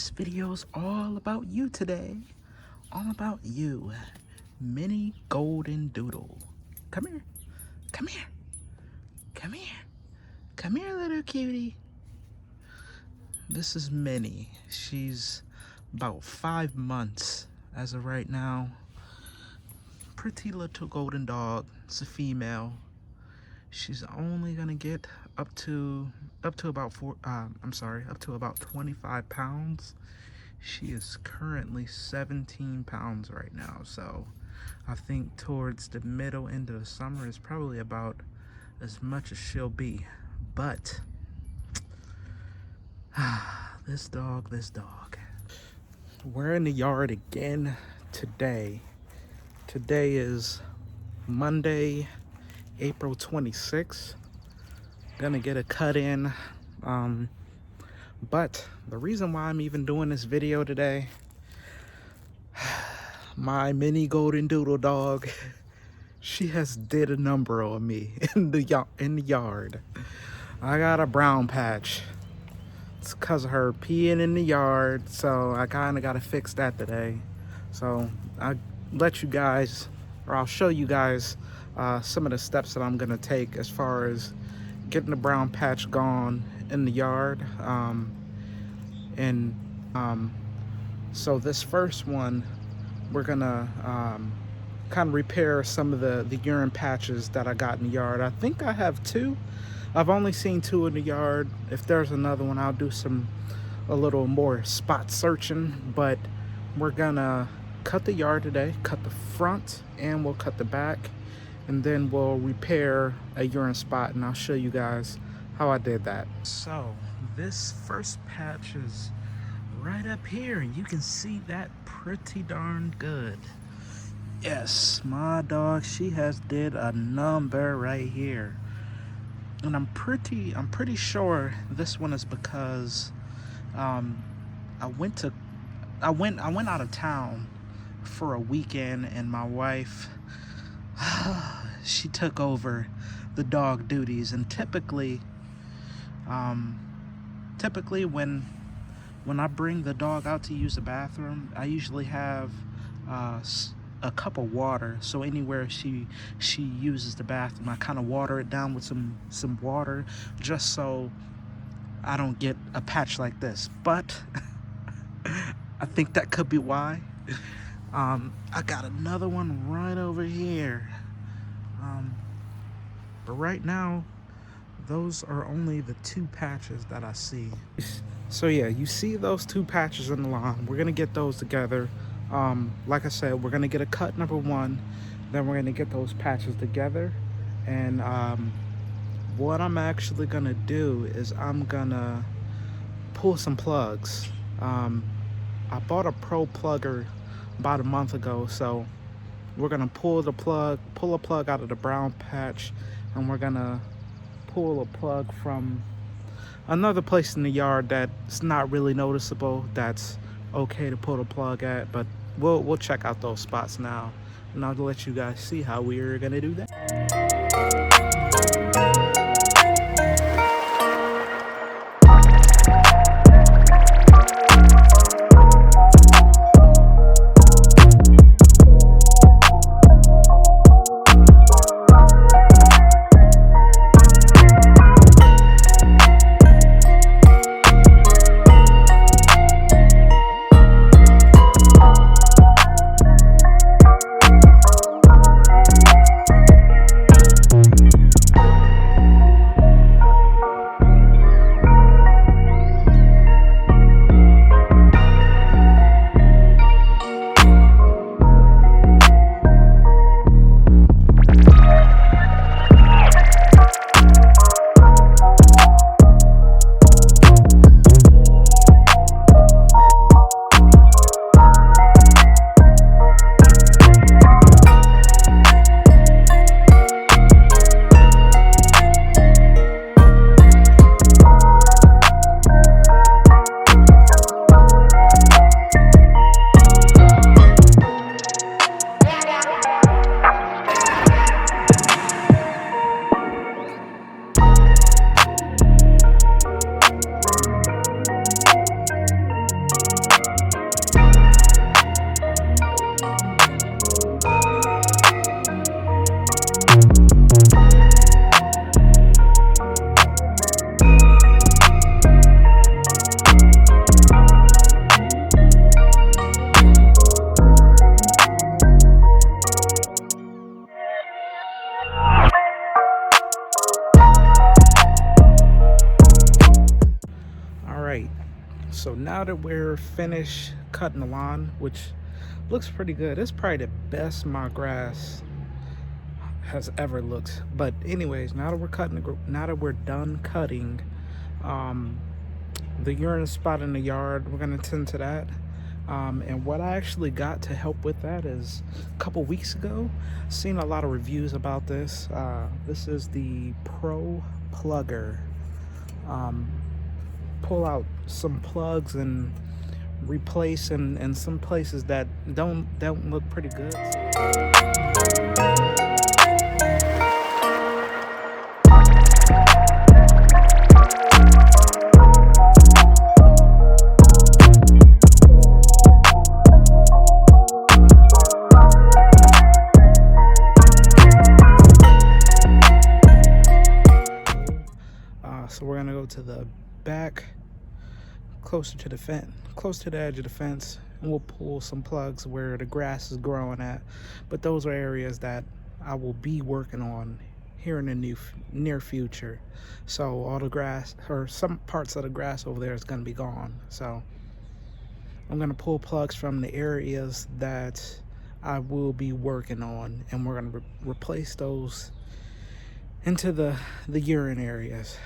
This video is all about you today. All about you, mini golden doodle. Come here, come here, come here, come here, little cutie. This is Minnie. She's about 5 months as of right now. Pretty little golden dog. It's a female. She's only gonna get up to about 25 pounds. She is currently 17 pounds right now, so I think towards the middle end of the summer is probably about as much as she'll be. But this dog. We're in the yard again today. Today is Monday, April 26th. Gonna get a cut in. But the reason why I'm even doing this video today, my mini golden doodle dog, she has did a number on me in the yard. I got a brown patch. It's because of her peeing in the yard, so I kind of got to fix that today. So I'll show you guys some of the steps that I'm gonna take as far as getting the brown patch gone in the yard. So this first one, we're gonna kind of repair some of the urine patches that I got in the yard. I think I have 2. I've only seen 2 in the yard. If there's another one, I'll do a little more spot searching. But we're gonna cut the yard today, cut the front, and we'll cut the back, and then we'll repair a urine spot, and I'll show you guys how I did that. So this first patch is right up here, and you can see that pretty darn good. Yes, my dog, she has did a number right here. And I'm pretty sure this one is because I went out of town for a weekend, and my wife she took over the dog duties. And typically when I bring the dog out to use the bathroom, I usually have a cup of water. So anywhere she uses the bathroom, I kind of water it down with some water, just so I don't get a patch like this. But I think that could be why. I got another one right over here. But right now, those are only the 2 patches that I see. So yeah, you see those 2 patches in the lawn. We're gonna get those together. Like I said, we're gonna get a cut number 1, then we're gonna get those patches together. And what I'm actually gonna do is I'm gonna pull some plugs. I bought a Pro plugger about a month ago, so we're gonna pull a plug out of the brown patch, and we're gonna pull a plug from another place in the yard that's not really noticeable, that's okay to pull a plug at. But we'll check out those spots now, and I'll let you guys see how we're gonna do that. So now that we're finished cutting the lawn, which looks pretty good, it's probably the best my grass has ever looked. But anyways, now that we're done cutting, um, the urine spot in the yard, we're gonna tend to that. And what I actually got to help with that is a couple weeks ago, seen a lot of reviews about this. This is the Pro Plugger. Pull out some plugs and replace in some places that don't look pretty good. So we're gonna go to the back, closer to the fence, close to the edge of the fence, and we'll pull some plugs where the grass is growing at. But those are areas that I will be working on here in the near future. So all the grass, or some parts of the grass over there, is gonna be gone. So I'm gonna pull plugs from the areas that I will be working on, and we're gonna replace those into the urine areas.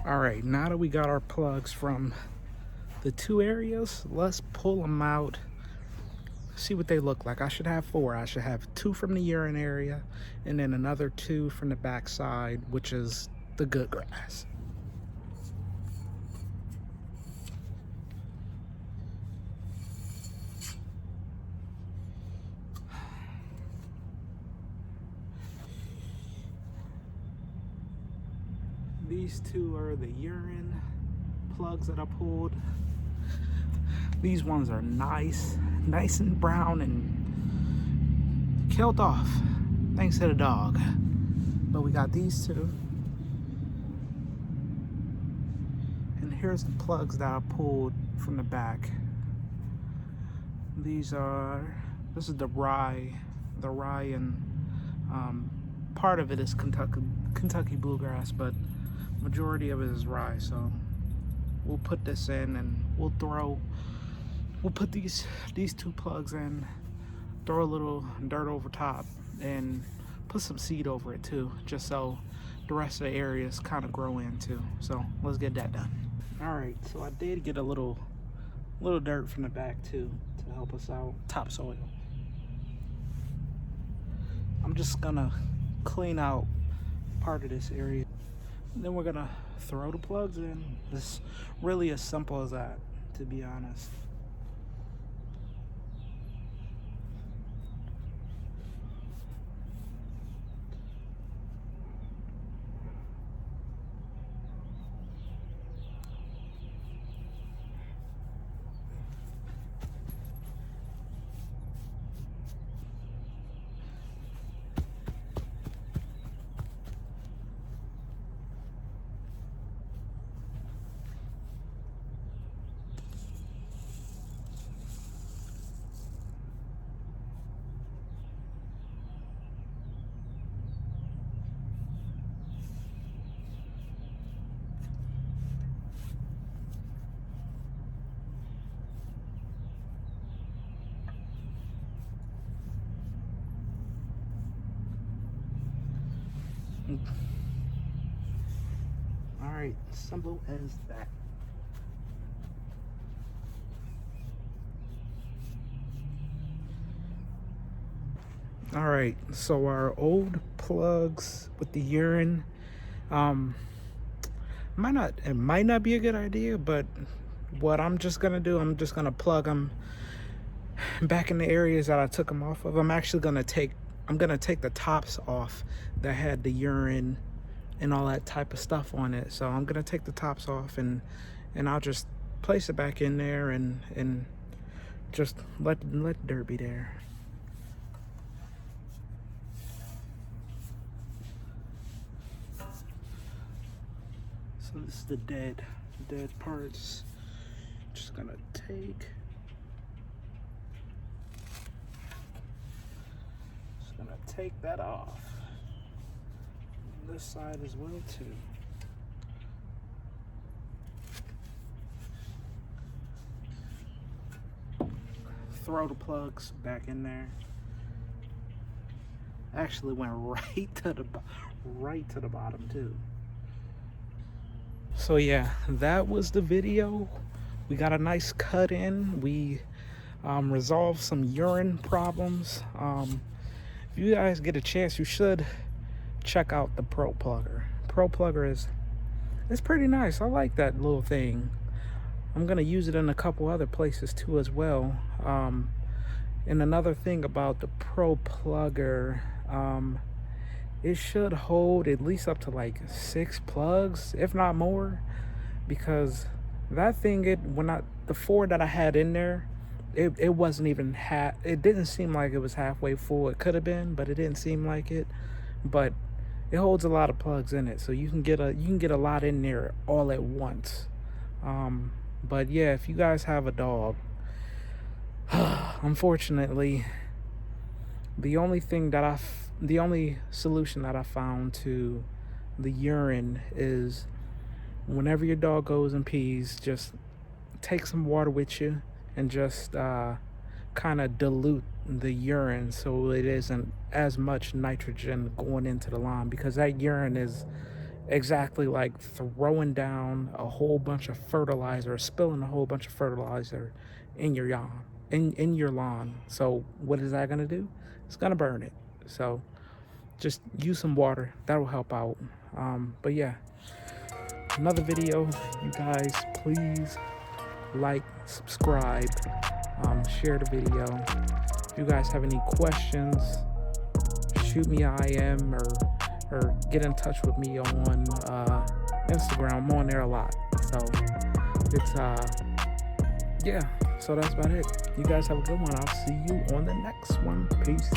All right, now that we got our plugs from the two areas, let's pull them out, see what they look like. I should have 4. I should have 2 from the urine area and then another 2 from the back side, which is the good grass. These 2 are the urine plugs that I pulled. These ones are nice and brown and killed off, thanks to the dog. But we got these 2. And here's the plugs that I pulled from the back. This is the rye and part of it is Kentucky bluegrass, but majority of it is rye. So we'll put this in and we'll put these 2 plugs in, throw a little dirt over top, and put some seed over it too, just so the rest of the areas kind of grow in too. So let's get that done. All right, so I did get a little dirt from the back too to help us out, topsoil. I'm just gonna clean out part of this area, and then we're gonna throw the plugs in. It's really as simple as that, to be honest. All right, simple as that. All right, so our old plugs with the urine, it might not be a good idea, but what I'm just gonna do, I'm just gonna plug them back in the areas that I took them off of. I'm gonna take the tops off that had the urine and all that type of stuff on it. So I'm gonna take the tops off and I'll just place it back in there and just let dirt be there. is the dead parts. Just gonna take that off. This side as well too. Throw the plugs back in there. Actually went right to the bottom too. So yeah, that was the video. We got a nice cut in. We resolved some urine problems. If you guys get a chance, you should check out the Pro Plugger. Pro Plugger it's pretty nice. I like that little thing. I'm gonna use it in a couple other places too as well. And another thing about the Pro Plugger, it should hold at least up to like 6 plugs, if not more, because that thing, the 4 that I had in there, it wasn't even it didn't seem like it was halfway full. It could have been, but it didn't seem like it. But it holds a lot of plugs in it, so you can get a lot in there all at once. But yeah, if you guys have a dog, unfortunately, the only solution that I found to the urine is whenever your dog goes and pees, just take some water with you and just kind of dilute the urine so it isn't as much nitrogen going into the lawn, because that urine is exactly like throwing down a whole bunch of fertilizer, spilling a whole bunch of fertilizer in your lawn. So what is that gonna do? It's gonna burn it. So just use some water, that'll help out. But yeah, another video. You guys, please like, subscribe, share the video. If you guys have any questions, shoot me an IM or get in touch with me on Instagram. I'm on there a lot. So it's yeah, so that's about it. You guys have a good one. I'll see you on the next one. Peace.